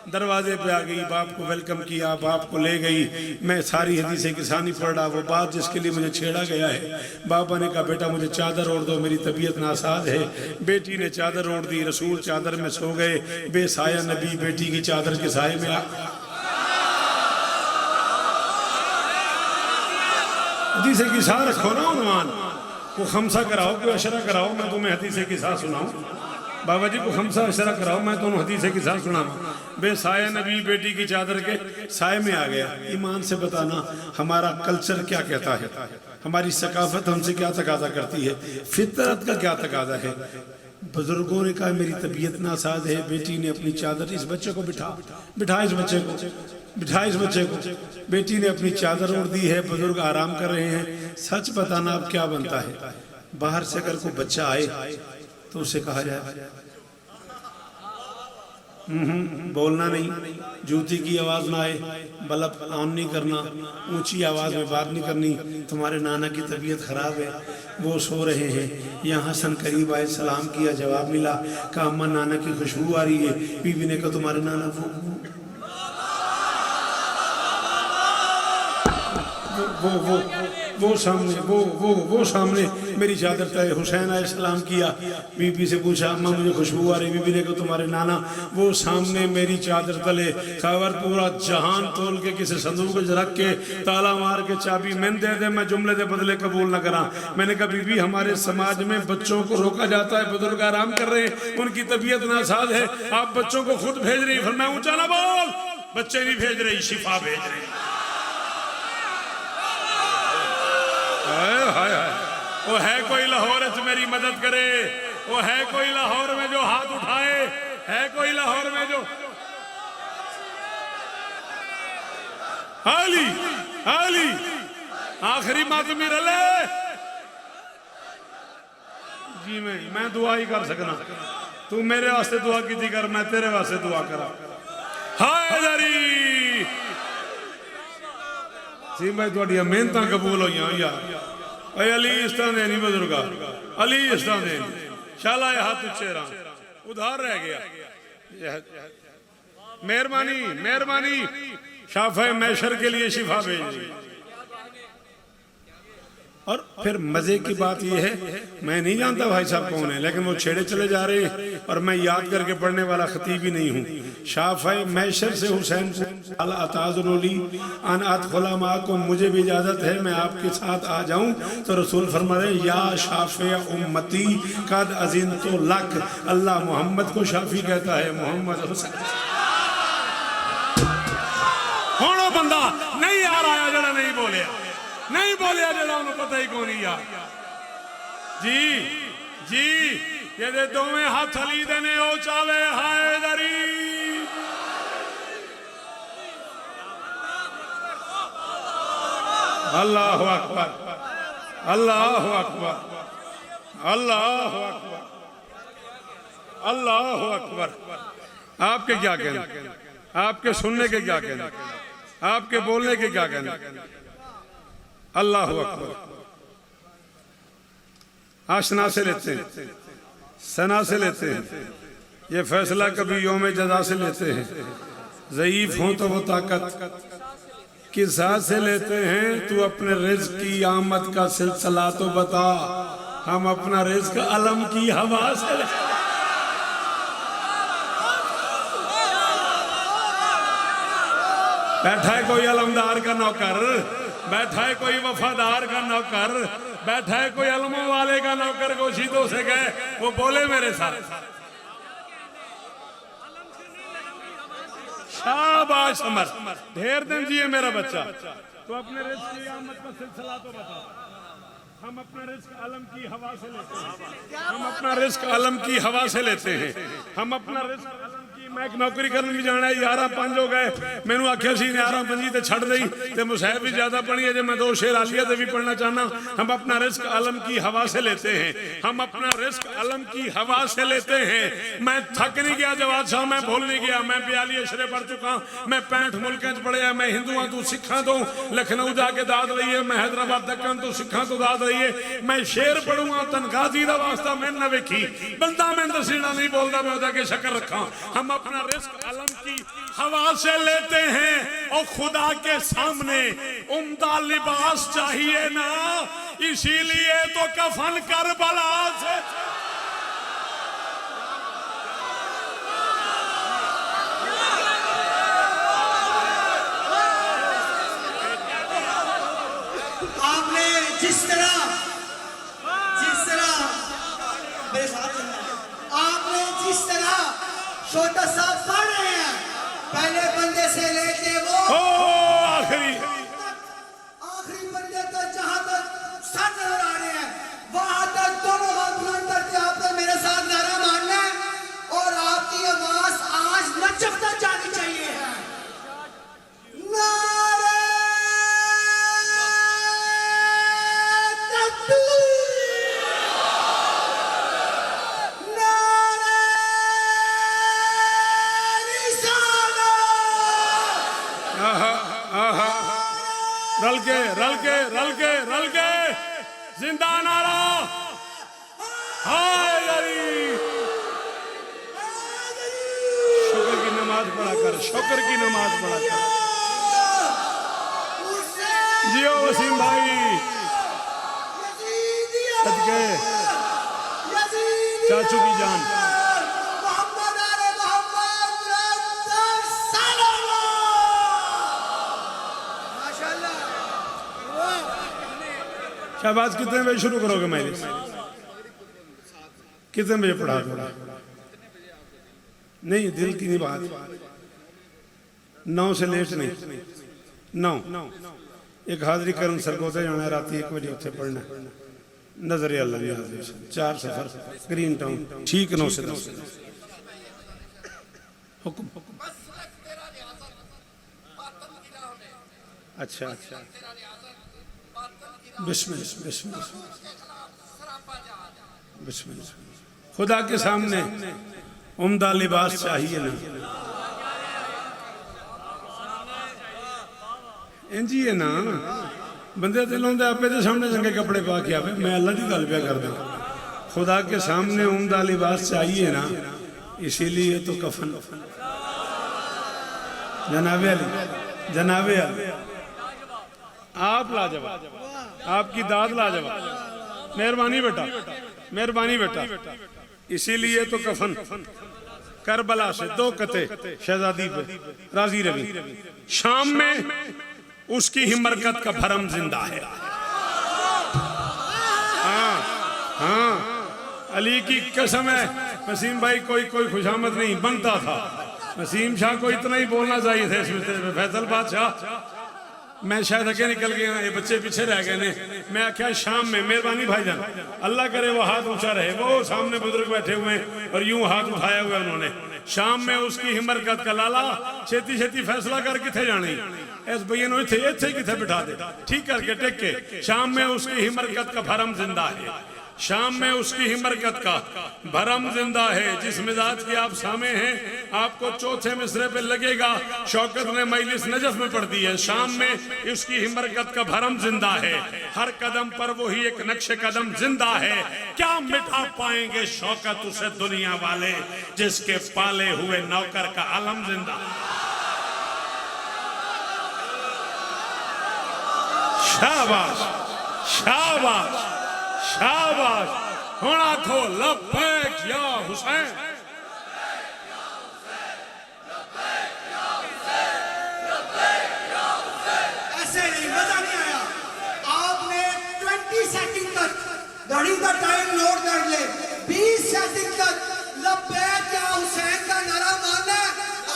दरवाजे पे आ गई, बाप को वेलकम किया, बाप को ले गई। मैं सारी हदीसें किसानी पढ़ रहा, वो बात जिसके लिए मुझे छेड़ा गया है। बाबा ने कहा बेटा मुझे चादर ओढ़ दो, मेरी तबीयत नासाज है। बेटी ने चादर ओढ़ दी, रसूल चादर में सो गए। बेसाया नबी बेटी की चादर के साए में आ। हदीसें किसा रखो ना उन्वान को, खमसा कराओ, कोई अशरा कराओ, मैं तुम्हें हदीसें किसा सुनाऊं। बाबा जी को खमसा अशरा कराओ, मैं तुम्हें हदीसें किसा सुनाऊं। बेसाया नबी बेटी की चादर के साए में आ गया। ईमान से बताना हमारा कल्चर क्या कहता है, हमारी सकाफत हमसे क्या तकाजा करती है, फितरत का क्या तकाजा है। बुजुर्गों ने कहा मेरी तबीयत नासाज है, बेटी ने अपनी चादर, इस बच्चे को बिठा इस बच्चे को, बिठा इस बच्चे को। बेटी ने अपनी चादर ओढ़ दी है, बुजुर्ग आराम कर रहे हैं। सच बताना अब क्या बनता है? बाहर से अगर कोई बच्चा आए तो उसे कहा जाए बोलना नहीं, जूती की आवाज़ ना आए, बल्ब ऑन नहीं करना, ऊंची आवाज़ में बात नहीं करनी। तुम्हारे नाना की तबीयत ख़राब है, वो सो रहे हैं। यहाँ हसन करीब आए, सलाम किया, जवाब मिला, कहा अम्मा नाना की खुशबू आ रही है। बीवी ने कहा तुम्हारे नाना वो सामने वो सामने मेरी चादर तले। हुसैन आए, सलाम किया, बीबी से पूछा अम्मा मुझे खुशबू आ रही। बीबी ने कहा तुम्हारे नाना वो सामने मेरी चादर तले। खबर पूरा जहान तोल के किसी संदूक में रख के ताला मार के चाबी मैंने दे दे, मैं जुमले के बदले कबूल न करा। मैंने कहा बीबी हमारे समाज में बच्चों को रोका जाता है, बुजुर्ग आराम कर रहे हैं, उनकी तबीयत नासाज है, आप बच्चों को खुद भेज रही। फिर मैं ऊंचा ना बोल, बच्चे नहीं भेज रही, शिफा भेज रही। हाय हाय, वो है कोई लाहौर में मेरी मदद करे, वो है कोई लाहौर में जो हाथ उठाए, है कोई लाहौर में जो हाली हाली आखिरी मातमी रले जी। मैं दुआ ही कर सकना, तू मेरे वास्ते दुआ की कर, मैं तेरे वास्ते दुआ करा। हायदरी जी मैं थोड़ी मेहनत कबूल हो यार। अली इस्तान दे नहीं बुजुर्गा, अली इस्तान दे शाला हाथ उच्चे रहा, उधार रह गया। मेहरबानी मेहरबानी, शाफे मैशर के लिए शिफा भेज। और फिर मजे की बात यह है, मैं नहीं जानता भाई साहब कौन है, लेकिन वो छेड़े चले जा रहे हैं और मैं याद करके पढ़ने वाला खतीब ही नहीं हूँ। शाफे मैशर से हुसैन को मुझे भी इजाजत है, मैं आपके साथ आ जाऊं। तो रसूल फरमा रहे या शाफे उम्मती कद अज़ीन तो लक, अल्लाह मोहम्मद को शाफी कहता है, मोहम्मद हुसैन होना बंदा नहीं आ रहा जरा नहीं बोले, नहीं बोलिया जरा उन्हें पता ही कौन यार जी जी। ये दोवें हाथ अली देने ओ चावे हैदरी। अल्लाहु अकबर अल्लाहु अकबर अल्लाहु अकबर अल्लाहु अकबर। आपके क्या कहना, आपके सुनने के क्या कहना, आपके बोलने के क्या कहना। अल्लाह अकबर। आशना से लेते हैं, सना से लेते हैं, ये फैसला कभी योम जजा से लेते हैं। ज़ईफ हो तो वो ताकत की साथ से लेते हैं। तू अपने रिज़्क़ की आमद का सिलसिला तो बता, हम अपना रिज़्क़ अलम की हवा से लेते। बैठा है कोई अलमदार का नौकर, बैठा है कोई वफादार का नौकर, बैठा है कोई अलमों वाले का नौकर, गोशीदों से गए वो बोले मेरे साथ शाबाश अमर, ढेर दिन जिए मेरा बच्चा। तो अपने रिज़्क़ की आमद का सिलसिला तो बता, हम अपना रिज़्क़ अलम की हवा से लेते हैं, हम अपना रिज़्क़ अलम की हवा से लेते हैं, हम अपना रिज़्क़ अलम की। मैं एक नौकरी करने भी जाना है, 11-5 हो गए, मैनू आख्या सी 11-5 ते छड़ दई ते मुसाहिब भी ज्यादा पढ़ी है, जे मैं 2 शेर आलिया ते भी पढ़ना चाहना। हम अपना रिज़्क़ अलम की हवा से लेते हैं, हम अपना रिज़्क़ अलम की हवा से लेते हैं। मैं थक नहीं गया जवाद साहब, मैं भूल नहीं गया, मैं 42 अशरे पढ़ चुका, मैं 65 मुल्कों च पढ़िया, मैं हिंदुआ तू सिखा तो लखनऊ जाके दाद रही है, मैं हैदराबाद दक्कन तो सिखा तो दाद रही है। मैं शेर पढ़ूंगा तनखाजी का वास्ता मैंने ना वेखी, बंदा मैं दसीना नहीं बोलता, मैं उदा के शक्र रखा। हम अपना रिज़्क़ अलम की हवा से लेते हैं और खुदा के सामने उम्दा लिबास चाहिए ना, इसीलिए तो कफन करबला से। आपने जिस तरह मेरे साथ आपने जिस तरह छोटा साहब पढ़ रहे हैं, पहले बंदे से लेके वो आखिरी बंदे तक जहां तक सर नजर आ रहे हैं, वहां तक दोनों हाथ बुलंद करके आपने मेरे साथ नारा मारना है और आपकी आवाज आज नचक तक जानी चाहिए। नारे तकबीर। आहा आहा रल के रल के रल के रल के जिंदा नारा हाय अली। शुक्र की नमाज पढ़ा कर, शुक्र की नमाज पढ़ा कर। जियो वसीम भाई, सदके चाचू की जान। शाहबाज कितने बजे शुरू करोगे मजलिस? कितने बजे पढ़ा दोगे? नहीं दिल की नहीं बात, 9 से लेट नहीं, 9 एक हाजिरी करन सरगोते जाना है, रात 1 बजे उत्थे पढ़ना नजर अल्लाह ने हाजिर 4 सफर ग्रीन टाउन ठीक 9 से 10 हुक्म। अच्छा अच्छा बिस्मिल्लाह बिस्मिल्लाह बिस्मिल्लाह। खुदा के सामने उम्दा लिबास चाहिए ना, इंजी है ना बंदे दिल होंगे आपे तो सामने चंगे कपड़े पा के आवे। मैं अल्लाह की गल पे करदा, खुदा के सामने उम्दा लिबास चाहिए ना, इसीलिए तो कफन। जनाबे अली, जनाबे अली आप लाजवाब, आपकी दाद लाजवाब, मेहरबानी बेटा, मेहरबानी बेटा। इसीलिए तो कफन करबला से 2 कते शहजादी पे राजी रवि, शाम में उसकी हिम्मत का भरम जिंदा है। हाँ हाँ अली की कसम है वसीम भाई, कोई कोई खुशामद नहीं बनता था। वसीम शाह को इतना ही बोलना चाहिए था इसमें। फैसल बादशाह मैं शायद आगे निकल गया, ये बच्चे पीछे रह गए ने। मैं आख्या शाम में मेहरबानी भाईजान, अल्लाह करे वो हाथ ऊंचा रहे, वो सामने बुजुर्ग बैठे हुए हैं और यूं हाथ उठाया हुआ उन्होंने। शाम में उसकी हिम्मत का लाला छेती छेती फैसला कर किथे जाने, इस भैया इथे इथे किथे बिठा दे ठीक करके टेक के। शाम में उसकी हिम्मत का भरम जिंदा है, शाम में उसकी हिम्मत का भरम जिंदा है। जिस मिजाज की आप सामे हैं, आपको चौथे मिसरे पे लगेगा शौकत ने मजलिस नजफ में पढ़ दी है। शाम में उसकी हिम्मत का भरम जिंदा है, हर कदम पर वही एक नक्शे कदम जिंदा है। क्या मिटा पाएंगे शौकत उसे दुनिया वाले, जिसके पाले हुए नौकर का आलम जिंदा। शाबाश शाबाश शाबाश। होना थो लब्बैक या हुसैन। ऐसे नहीं, मजा नहीं आया। आपने 20 सेकंड तक घड़ी का टाइम नोट कर ले, 20 सेकंड तक लब्बैक या हुसैन का नारा मारना है।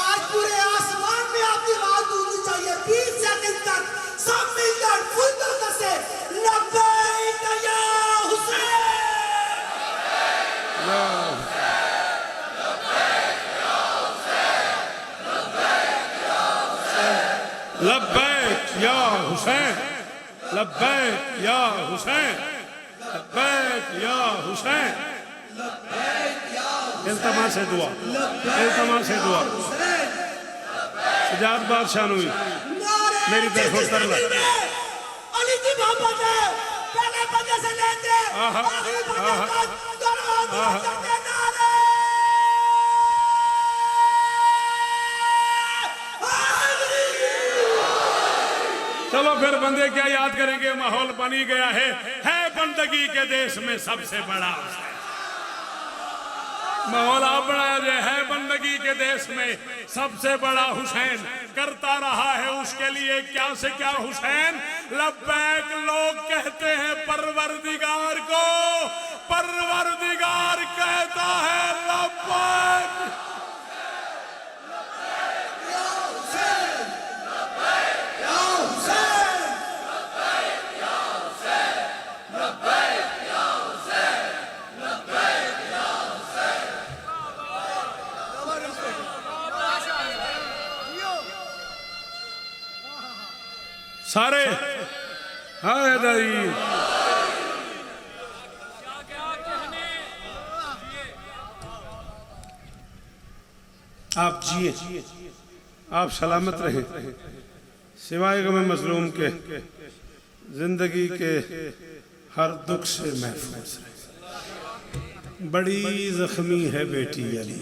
आज पूरे आसमान में आपकी आवाज गूंजनी चाहिए। 20 सेकंड तक सब मिलकर फुल ताकत से लब्बैक या हुसैन। लब्बैक या हुसैन, लब्बैक या हुसैन, लब्बैक या हुसैन। इल्तमा से दुआ, इल्तमा से दुआ। सजाद बादशाह हुई मेरी तरफ उतर ला। अली की मोहब्बत है, पहले बंदे से लेते आखिरी बंदे तक दोनों हाथ करते नारे। चलो फिर बंदे क्या याद करेंगे, माहौल बनी गया है बंदगी के देश में सबसे बड़ा माहौल आप बनाया जो है बंदगी के देश में सबसे बड़ा हुसैन। करता रहा है उसके लिए क्या से क्या हुसैन। लब्बैक लोग कहते हैं परवरदिगार को, परवरदिगार कहता है लब्बैक। सारे हाय दाई आप जिए, आप सलामत रहे, सिवाय गम मजलूम के जिंदगी के हर दुख से महफूज रहे। बड़ी जख्मी है बेटी अली।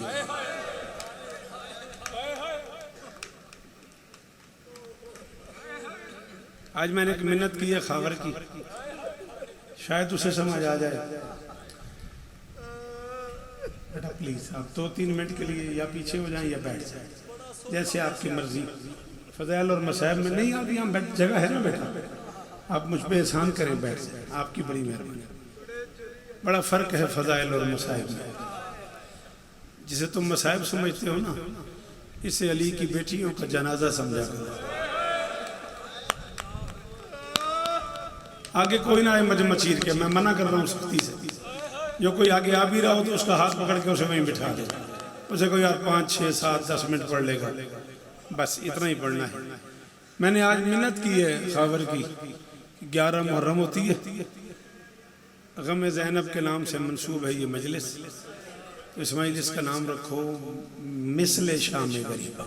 आज मैंने एक मिन्नत की है खावर की, शायद उसे समझ आ जाए। बेटा प्लीज आप 2-3 मिनट के लिए या पीछे हो जाएं या बैठ जाएं, जैसे आपकी मर्जी। फज़ाइल और मसाइब में नहीं, आप यहाँ बैठ, जगह है ना बेटा, आप मुझ पे एहसान करें, बैठ जाएं, आपकी बड़ी मेहरबानी। बड़ा फ़र्क है फ़ज़ाइल और मसाइब में। जिसे तुम मसाइब समझते हो ना, इसे अली की बेटियों का जनाजा समझा करो। आगे कोई ना आए मचीर के, मैं मना कर रहा हूँ सख्ती से। जो कोई आगे आ भी रहा हो तो उसका हाथ पकड़ के उसे वहीं बिठा दे। उसे कोई यार 5, 6, 7, 10 मिनट पढ़ लेगा, बस इतना ही पढ़ना है। मैंने आज मिन्नत की है खावर की, 11 मुहर्रम होती है, गम ज़ैनब के नाम से मंसूब है ये मजलिस। तो इस मजलिस का नाम रखो मिसले शाम गरीबा।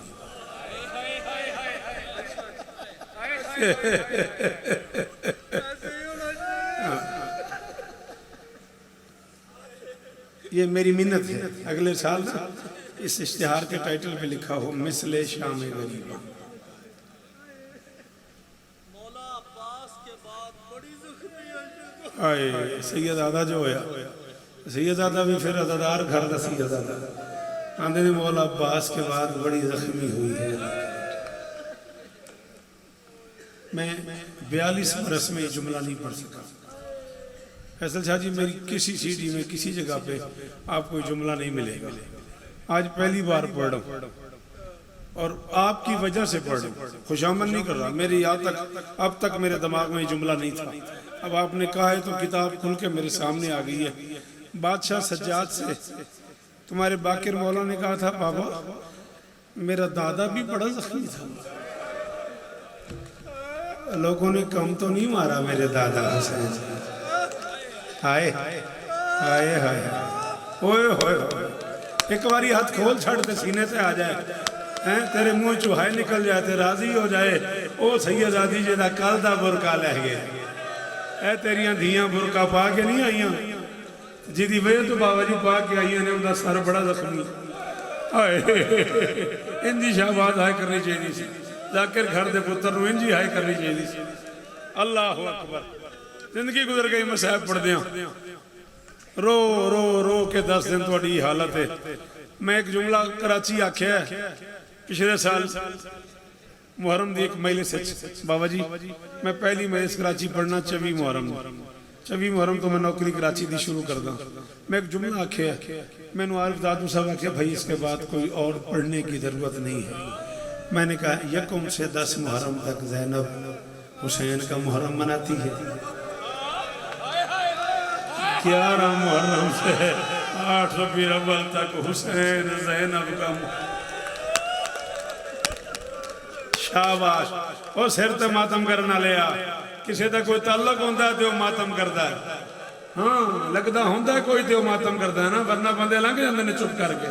ये मेरी मिन्नत है, अगले साल ना इस इश्तिहार के टाइटल पे लिखा हो मिसले शाम गरीबा। आए सैयद आदा जो होया, सैयद आदा भी फिर अदादार घर का सैयद आदा आंदे ने मौला अब्बास के बाद बड़ी जख्मी हुई है। मैं 42 बरस में जुमला नहीं पढ़ सका। फैसल शाह जी, मेरी किसी सीडी में किसी जगह पे आपको जुमला नहीं मिलेगा। आज पहली बार पढ़ रहा हूँ और आपकी वजह से पढ़ रहा हूँ, खुशामद नहीं कर रहा। मेरे याद तक अब तक मेरे दिमाग में जुमला नहीं था। अब आपने कहा है तो किताब खुल के मेरे सामने आ गई है। बादशाह सज्जाद से तुम्हारे बाकिर मौला ने कहा था, बाबा मेरा दादा भी बड़ा जख्मी था। लोगों ने कम तो नहीं मारा मेरे दादा हुसैन। हाय हाय हाय ओए होए, एक बारी हाथ खोल छड़ ते सीने से आ जाए, हैं तेरे मुंह चो हाय निकल जाए ते राजी हो जाए। ओ सैयदादी जेदा कल दा बुरका लै गया, ए तेरियां धियां बुरका पा के नहीं आईयां, जिदी वजह तो बाबा जी पा के आईयां ने उनका सर बड़ा जख्मी। हाय इंदी शाबाद हाय करनी चाहिए सी, जाकिर घर दे पुत्र नूं इंजी हाय करनी चाहिए सी। अल्लाह अकबर। जिंदगी गुजर गई मसाहब पढ़दे रो रो रो के 10 दिन थोड़ी हालत है। मैं एक जुमला कराची आख्या पिछले साल मुहर्रम दी एक मजलिस। बाबा जी मैं पहली मजलिस कराची पढ़ना 24 मुहर्रम, 24 मुहर्रम तो मैं नौकरी कराची दी शुरू कर दा। मैं एक जुमला आख्या, मैंने आरिफ दादू साहब आख्या भाई इसके बाद कोई और पढ़ने की जरूरत नहीं है। मैंने कहा यकम से 10 मुहर्रम तक ज़ैनब हुसैन का मुहर्रम मनाती है, 11 मुहर्रम से 8 रबीउल अव्वल तक हुसैन ज़ैनब का। शाबाश। ओ सिर ते मातम करना लिया, किसी का कोई ताल्लुक होंदा तो मातम करता है। हाँ लगता होंदा कोई तो मातम करता है ना, वरना बंदे लंघ जाते ने चुप करके।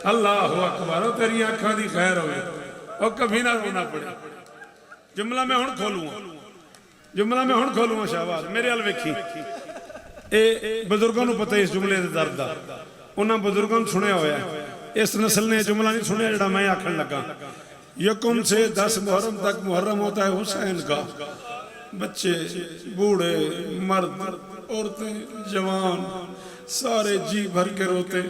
अल्लाह अकबर। तेरी अखा दी खैर हो, और कभी ना रोना पड़े। जुमला मैं हुण खोलूंगा, जुमला मैं हुण खोलूंगा। शाबाश। मेरे अल वेखी, ए बजुर्गों को पता इस जुमले के दर्द का, उन्होंने बुजुर्गों ने सुनिया होया। इस नस्ल ने जुमला नहीं सुनिया जो मैं आखन लगा। यकुम से 10 मुहर्रम तक मुहर्रम होता है हुसैन का। बच्चे बूढ़े मर्द औरतें जवान सारे जी भर के रोते,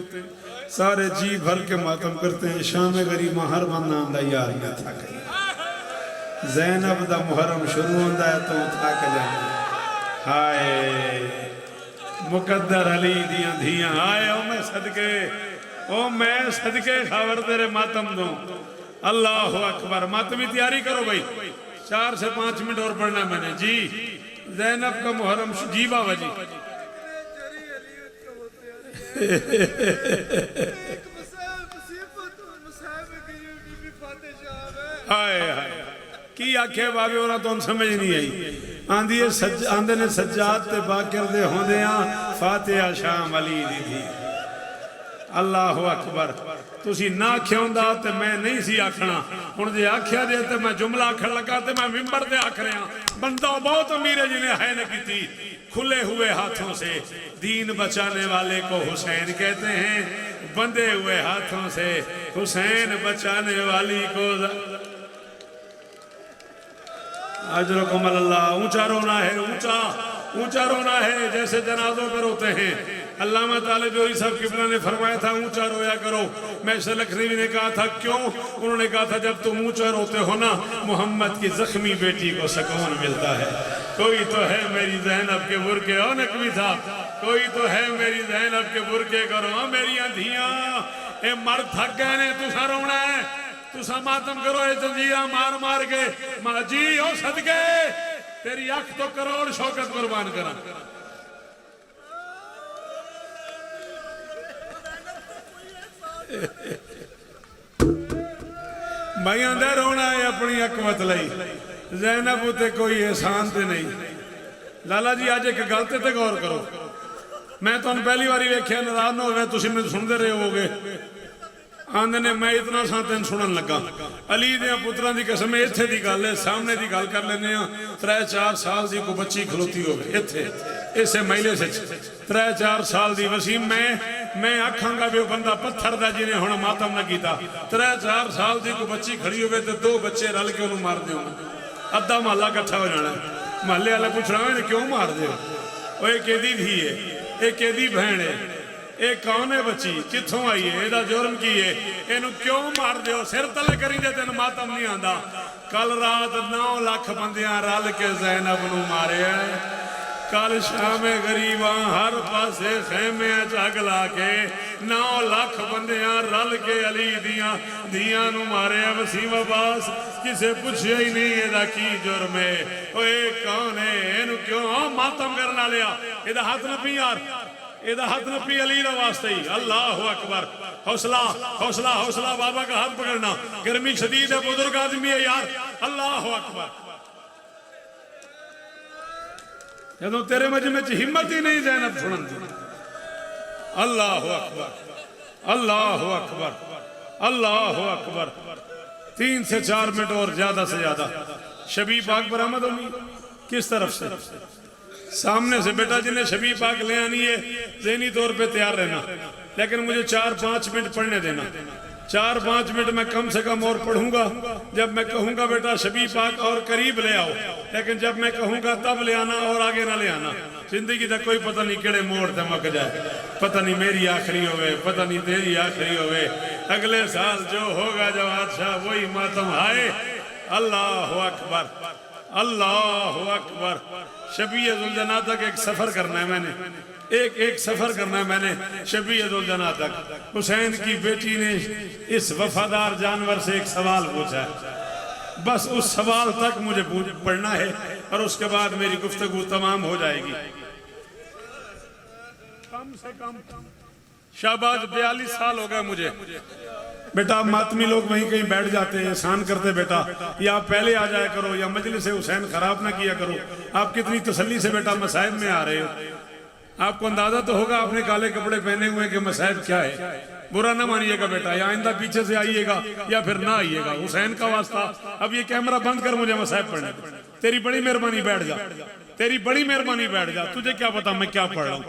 सारे जी भर के मातम करते हैं। शाम गरीमा हर बंदा आंदा यार मैं थक गया। ज़ैनब दा मुहर्रम शुरू होता है तो थक जाए। हाय मुकद्दर अली दियां धियां, आए ओ मैं सदके, ओ मैं सदके खावर तेरे मातम दो। अल्लाह अकबर। मातमी तैयारी करो भाई, 4 से 5 मिनट और पढ़ना मैंने जी। ज़ैनब का मुहर्रम जी बाबा जी। हाय हाय की आखे बाबे उन्हें तो समझ नहीं आई। आंदी आंदे ने सज्जाद ते बाकिर दे होंदे फातिहा शाम अली दी थी। अल्लाह अकबर। तुसी ना आख्या हुंदा ते मैं नहीं सी आखना। हुण जे आख्या जे ते मैं जुमला आखण लगा ते मैं मिंबर ते आख रहा बंदा बहुत अमीर है जिन्हें है न की थी। खुले हुए हाथों से दीन बचाने वाले को हुसैन कहते हैं, बंधे हुए हाथों से हुसैन बचाने वाली को अजरकुम अल्लाह। ऊंचा रोना है, ऊंचा ऊंचा रोना है जैसे जनाजों पर रोते हैं। अल्लामा तालिबी साहब किबला ने फरमाया था ऊंचा रोया करो। मैं लखनवी ने कहा था क्यों? उन्होंने कहा था जब तुम ऊंचा रोते हो ना मोहम्मद की जख्मी बेटी को सुकून मिलता है। कोई तो है मेरी ज़ैनब के बुरके और नकवी था, कोई तो है मेरी ज़ैनब के बुरके करो मेरी धियां ए मर थक गए ने तुसा रोना है, तुसा मातम करो ये जंजीरा मार मार के मां जी ओ सदके तेरी अख तो करोड़ शौकत कुर्बान करा। भाइयों दे रोना है अपनी अख मत लई। ज़ैनब उते कोई एहसान ते नहीं। लाला जी अज एक गल ते गौर करो। मैं तुहानू पहली बारी वेख्या नाराज ना होवे, तुसीं मैनूं सुनदे रहे होवोगे। आंदे ने मैं इतना सा तेन सुनन लगा। अली दे पुत्रां दी कसम इत्थे दी गल है, सामने दी गल कर लेने। 3-4 साल दी कोई बच्ची खलोती होवे इत्थे इसे महले से 3-4 साल दी वसीम मैं आखांगा भी बंदा पत्थर दा जिन्हें हुण मातम न कीता। 3-4 साल दी कोई बच्ची खड़ी होवे ते 2 बच्चे रल के उन्होंने मार दिओ, अद्धा महला इकट्ठा हो जाना। महल्ले वाले पूछना क्यों मार दे? ये केदी धी है, ये केदी बहन है, ये कौन है बच्ची, कितों आई है, ਇਹਦਾ जुर्म की है, इनू क्यों मार दो? सिर तले करी दे तेन मातम नहीं आंदा। कल रात 9 लाख बंदियां रल के ज़ैनब नू मारिया। कल शामे गरीबा हर पासे खेमे अग ला के 9 लाख बंदियां रल के अली दियां धियां नू मारिया। वसीम अब्बास किसे पूछया ही नहीं एदा की जुर्म है, ओए कौन है, इनू क्यों मातम करना लिया? एदा हाथ न पी यार, एदा हाथ न पी अली दा वास्ते ही। अल्लाह अकबर। हौसला हौसला हौसला, बाबा का हाथ पकड़ना। गर्मी शदीद है, बुजुर्ग आदमी है यार। अल्लाह अकबर। जदों तेरे मजमे च हिम्मत ही नहीं ज़ैनब सुनन दी। अल्लाह अकबर अल्लाह अकबर अल्लाह अकबर। 3 से 4 मिनट और ज्यादा से ज्यादा शबी पाक बरामद होनी। किस तरफ से? सामने से। बेटा जिन्हें शबी पाक ले आनी है ज़हनी तौर पे तैयार रहना, लेकिन मुझे 4-5 मिनट पढ़ने देना। 4-5 मिनट मैं कम से कम और पढ़ूंगा। जब मैं कहूंगा बेटा शबी पाक और करीब ले आओ, लेकिन जब मैं कहूंगा तब ले आना और आगे ना ले आना। जिंदगी का कोई पता नहीं केड़े मोड़ ते मुक जाए, पता नहीं मेरी आखिरी होवे, पता नहीं तेरी आखिरी होवे। अगले साल जो होगा जब बादशाह वही मातम आए। अल्लाह अकबर अल्लाह अकबर। शबी-ए-ज़ुल-जना तक एक सफर करना है मैंने, एक सफर करना है मैंने शबी-ए-ज़ुल-जना तक। हुसैन की बेटी ने इस वफादार जानवर से एक सवाल पूछा है, बस उस सवाल तक मुझे पढ़ना है और उसके बाद मेरी गुफ्तगू तमाम हो जाएगी। कम से कम शाबाश 42 साल हो गए मुझे। बेटा मातमी लोग वहीं कहीं बैठ जाते हैं, एहसान करते बेटा, या आप पहले आ जाया करो या मजलिस हुसैन खराब ना किया करो। आप कितनी तसल्ली से बेटा मसाइब में आ रहे हो। आपको अंदाजा तो होगा आपने काले कपड़े पहने हुए कि मसाइब क्या है। बुरा ना मानिएगा बेटा, या आइंदा पीछे से आइएगा या फिर ना आइएगा। हुसैन का वास्ता अब ये कैमरा बंद कर मुझे मसाइब पढ़ने। तेरी बड़ी मेहरबानी बैठ जा, तेरी बड़ी मेहरबानी बैठ जा। तुझे क्या पता मैं क्या पढ़ रहा हूँ?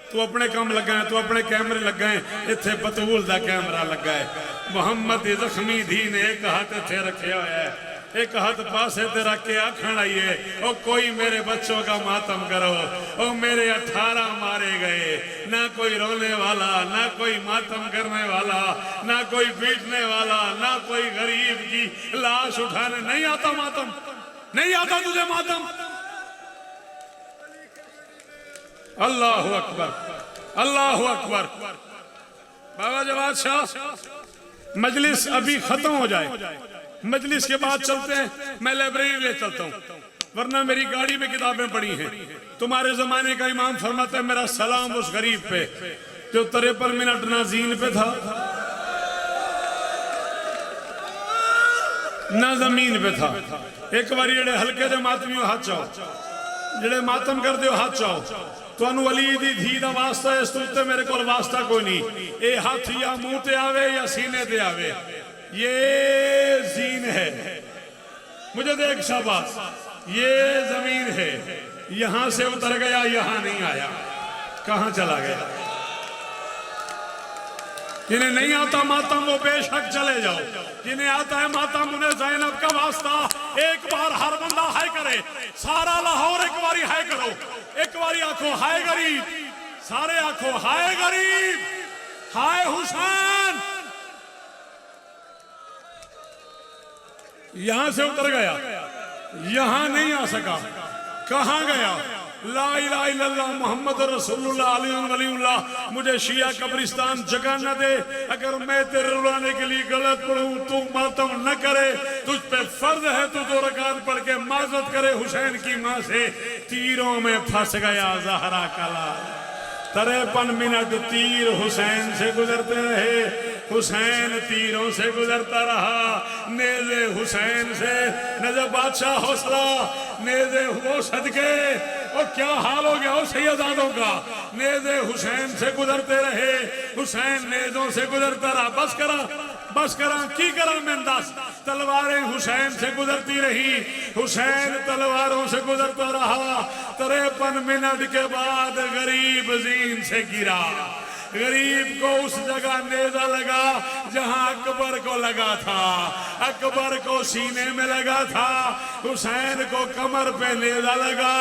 तू अपने काम लगा है, तू अपने कैमरे लगा है। इत्थे बतूल दा कैमरा लगा है। मोहम्मद जख्मी धी ने एक हाथ इत्थे रखा हुआ है, एक हाथ पासे ते रख के आखण आइए ओ कोई मेरे बच्चों का मातम करो। ओ मेरे 18 मारे गए, ना कोई रोने वाला, ना कोई मातम करने वाला, ना कोई पीटने वाला, ना कोई गरीब की लाश उठाने। नहीं आता मातम, नहीं आता तुझे मातम। अल्लाह अकबर अल्लाह अकबर। बाबा जवाद शाह मजलिस अभी खत्म हो जाए, मजलिस के बाद चलते हैं। मैं लाइब्रेरी ले चलता हूँ, वरना मेरी गाड़ी में किताबें पड़ी हैं। तुम्हारे जमाने का इमाम फरमाता है मेरा सलाम उस गरीब पे जो 53 मिनट ना जीन पे था ना जमीन पे था। एक बार जेड़े हल्के दे मातमी हाथ चाओ, जेड़े मातम कर दो हाथ चाओ। ਤੁਹਾਨੂੰ ਅਲੀ ਦੀ ਧੀ ਦਾ ਵਾਸਤਾ ਇਸ ਤੋਂ ਉੱਤੇ ਮੇਰੇ ਕੋਲ ਵਾਸਤਾ ਕੋਈ ਨਹੀਂ। ਇਹ ਹੱਥ ਜਾਂ ਮੂੰਹ ਤੇ ਆਵੇ ਜਾਂ सीने पे आवे, ये जीन है। मुझे देख शाबाश, ये जमीन है, यहां से उतर गया, यहां नहीं आया, कहां चला गया? जिन्हें नहीं आता मातम वो बेशक चले जाओ, जिन्हें आता है मातम उन्हें ज़ैनब का वास्ता। एक बार हर बंदा हाय करे, सारा लाहौर एक बारी हाय करो, एक बारी आंखों हाय गरीब, सारे आंखों हाय गरीब, हाय हुसैन। यहां से उतर गया, यहां नहीं आ सका, कहां गया? ला इलाहा इल्लल्लाह मुहम्मद रसूलुल्लाह अली वलीउल्लाह। मुझे शिया कब्रिस्तान जगह न दे, अगर मैं तेरे रुलाने के लिए गलत पढ़ूं, तू मातम न करे, तुझ पे फर्ज है तू 2 रकात पढ़ के माजरत करे। हुसैन की मां से तीरों में फंस गया ज़हरा कला, 53 मिनट तीर हुसैन से गुजरते रहे, हुसैन तीरों से गुजरता रहा। नेज़े हुसैन से नजर बादशाह हौसला, नेज़े वो सदके, और क्या हाल हो गया हो सैयदादों का। नेज़े हुसैन से गुजरते रहे, हुसैन नेज़ों से गुजरता रहा। बस करा की करा मैं दस, तलवारें हुसैन से गुजरती रही, हुसैन तलवारों से गुजरता रहा। 53 मिनट के बाद गरीब जीन से गिरा। गरीब को उस जगह नेज़ा लगा जहां अकबर को लगा था, अकबर को सीने में लगा था, हुसैन को कमर पे नेज़ा लगा।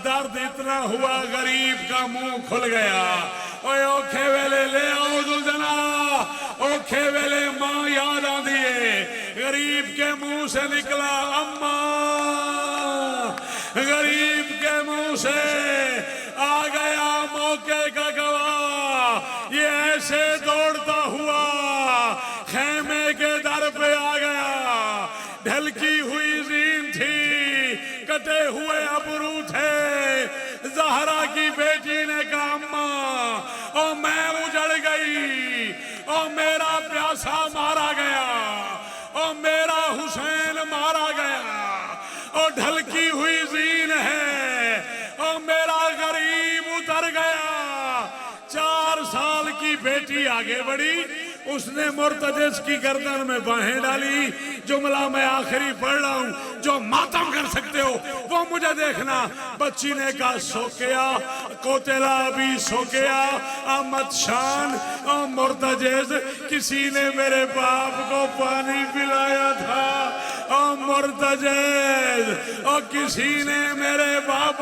दर्द इतना हुआ गरीब का मुंह खुल गया। ओए औखे वेले ले आओ दुलजना, औखे वेले मां याद आंदी है। गरीब के मुंह से निकला अम्मा, गरीब के मुंह से आ गया मौके का गवाह। ये ऐसे दौड़ता हुआ खेमे के दर पे आ गया। ढलकी हुई जीन थी, कटे हुए अबरू थे। ज़हरा की बेटी ने कहा अम्मा, और मैं उजड़ गई, और मेरा प्यासा मारा गया, और मेरा हुसैन मारा गया, और ढलकी हुई जीन है, और मेरा गरीब उतर गया। 4 साल की बेटी आगे बढ़ी, उसने मुर्तजिज़ की गर्दन में बाहें डाली। जुमला मैं आखिरी पढ़ रहा हूं, जो मातम कर सकते हो वो मुझे देखना। बच्ची ने कहा सोकेया कोतेला भी सोकेया अहमद शान और मुर्तजिज़, किसी ने मेरे बाप को पानी पिलाया था, और मुर्तजिज़ और किसी ने मेरे बाप